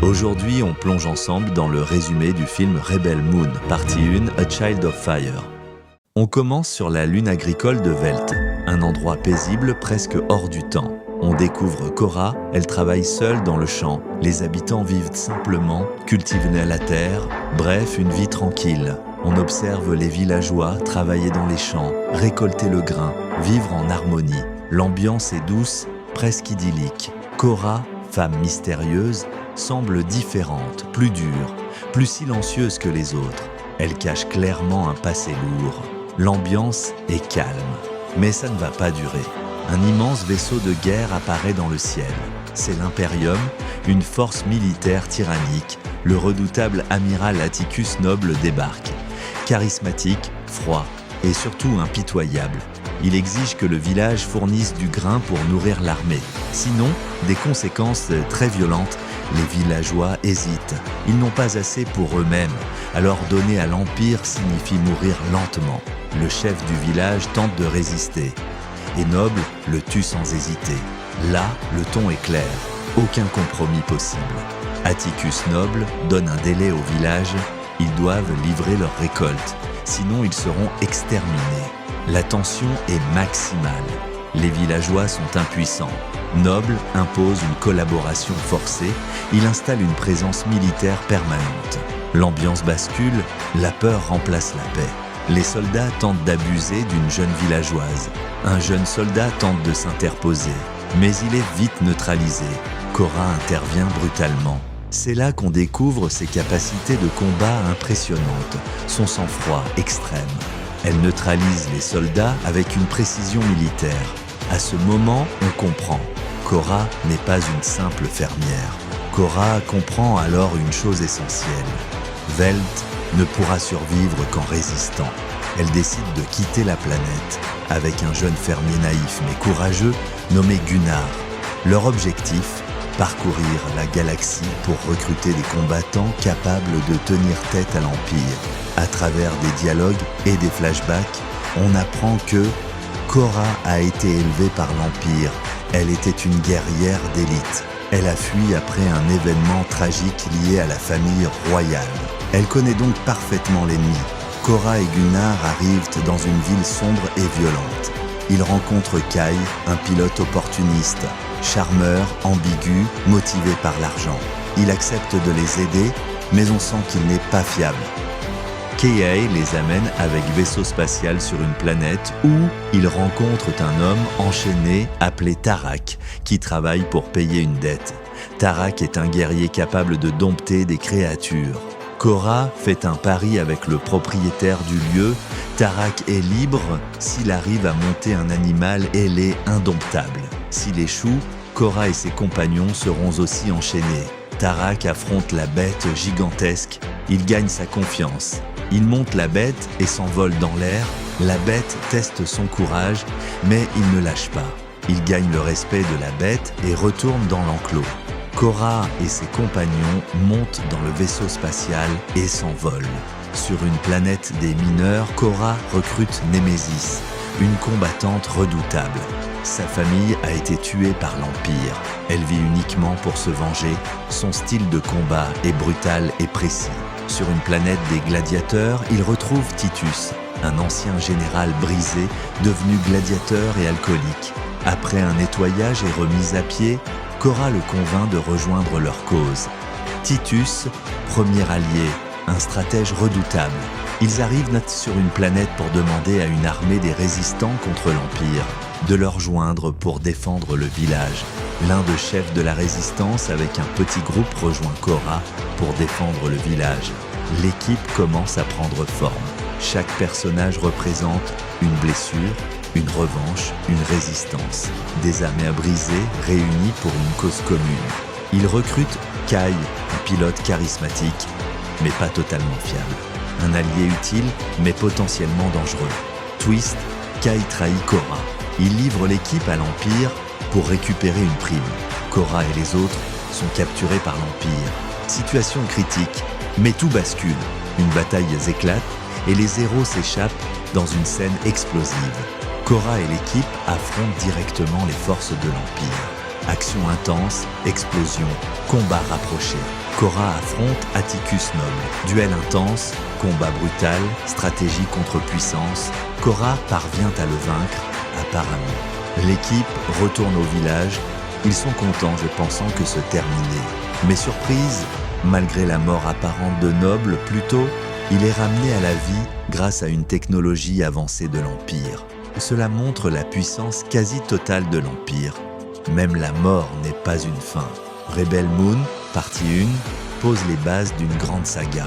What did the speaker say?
Aujourd'hui, on plonge ensemble dans le résumé du film Rebel Moon, partie 1, A Child of Fire. On commence sur la lune agricole de Velt, un endroit paisible presque hors du temps. On découvre Cora, elle travaille seule dans le champ. Les habitants vivent simplement, cultivent la terre, bref, une vie tranquille. On observe les villageois travailler dans les champs, récolter le grain, vivre en harmonie. L'ambiance est douce, presque idyllique. Cora, femme mystérieuse, semble différente, plus dure, plus silencieuse que les autres. Elle cache clairement un passé lourd. L'ambiance est calme, mais ça ne va pas durer. Un immense vaisseau de guerre apparaît dans le ciel. C'est l'Imperium, une force militaire tyrannique. Le redoutable amiral Atticus Noble débarque. Charismatique, froid et surtout impitoyable. Il exige que le village fournisse du grain pour nourrir l'armée. Sinon, des conséquences très violentes. Les villageois hésitent. Ils n'ont pas assez pour eux-mêmes. Alors donner à l'Empire signifie mourir lentement. Le chef du village tente de résister. Et Noble le tue sans hésiter. Là, le ton est clair. Aucun compromis possible. Atticus Noble donne un délai au village. Ils doivent livrer leur récolte. Sinon, ils seront exterminés. La tension est maximale. Les villageois sont impuissants. Noble impose une collaboration forcée. Il installe une présence militaire permanente. L'ambiance bascule, la peur remplace la paix. Les soldats tentent d'abuser d'une jeune villageoise. Un jeune soldat tente de s'interposer, mais il est vite neutralisé. Cora intervient brutalement. C'est là qu'on découvre ses capacités de combat impressionnantes, son sang-froid extrême. Elle neutralise les soldats avec une précision militaire. À ce moment, on comprend. Cora n'est pas une simple fermière. Cora comprend alors une chose essentielle. Velt ne pourra survivre qu'en résistant. Elle décide de quitter la planète avec un jeune fermier naïf mais courageux nommé Gunnar. Leur objectif, parcourir la galaxie pour recruter des combattants capables de tenir tête à l'Empire. À travers des dialogues et des flashbacks, on apprend que Cora a été élevée par l'Empire. Elle était une guerrière d'élite. Elle a fui après un événement tragique lié à la famille royale. Elle connaît donc parfaitement l'ennemi. Cora et Gunnar arrivent dans une ville sombre et violente. Ils rencontrent Kai, un pilote opportuniste, charmeur, ambigu, motivé par l'argent. Il accepte de les aider, mais on sent qu'il n'est pas fiable. Kai les amène avec vaisseau spatial sur une planète où ils rencontrent un homme enchaîné appelé Tarak, qui travaille pour payer une dette. Tarak est un guerrier capable de dompter des créatures. Cora fait un pari avec le propriétaire du lieu. Tarak est libre s'il arrive à monter un animal ailé indomptable. S'il échoue, Cora et ses compagnons seront aussi enchaînés. Tarak affronte la bête gigantesque. Il gagne sa confiance. Il monte la bête et s'envole dans l'air. La bête teste son courage, mais il ne lâche pas. Il gagne le respect de la bête et retourne dans l'enclos. Cora et ses compagnons montent dans le vaisseau spatial et s'envolent. Sur une planète des mineurs, Cora recrute Némésis, une combattante redoutable. Sa famille a été tuée par l'Empire. Elle vit uniquement pour se venger. Son style de combat est brutal et précis. Sur une planète des gladiateurs, il retrouve Titus, un ancien général brisé, devenu gladiateur et alcoolique. Après un nettoyage et remise à pied, Cora le convainc de rejoindre leur cause. Titus, premier allié, un stratège redoutable. Ils arrivent sur une planète pour demander à une armée des résistants contre l'Empire de leur joindre pour défendre le village. L'un des chefs de la résistance avec un petit groupe rejoint Cora pour défendre le village. L'équipe commence à prendre forme. Chaque personnage représente une blessure, une revanche, une résistance. Des âmes à briser réunies pour une cause commune. Ils recrutent Kai, un pilote charismatique, mais pas totalement fiable. Un allié utile, mais potentiellement dangereux. Twist, Kai trahit Cora. Il livre l'équipe à l'Empire pour récupérer une prime. Cora et les autres sont capturés par l'Empire. Situation critique, mais tout bascule. Une bataille éclate et les héros s'échappent dans une scène explosive. Cora et l'équipe affrontent directement les forces de l'Empire. Action intense, explosion, combat rapproché. Korra affronte Atticus Noble. Duel intense, combat brutal, stratégie contre puissance. Korra parvient à le vaincre, apparemment. L'équipe retourne au village. Ils sont contents et pensant que se terminait. Mais surprise, malgré la mort apparente de Noble, plus tôt, il est ramené à la vie grâce à une technologie avancée de l'Empire. Cela montre la puissance quasi totale de l'Empire. Même la mort n'est pas une fin. Rebel Moon, partie 1, pose les bases d'une grande saga.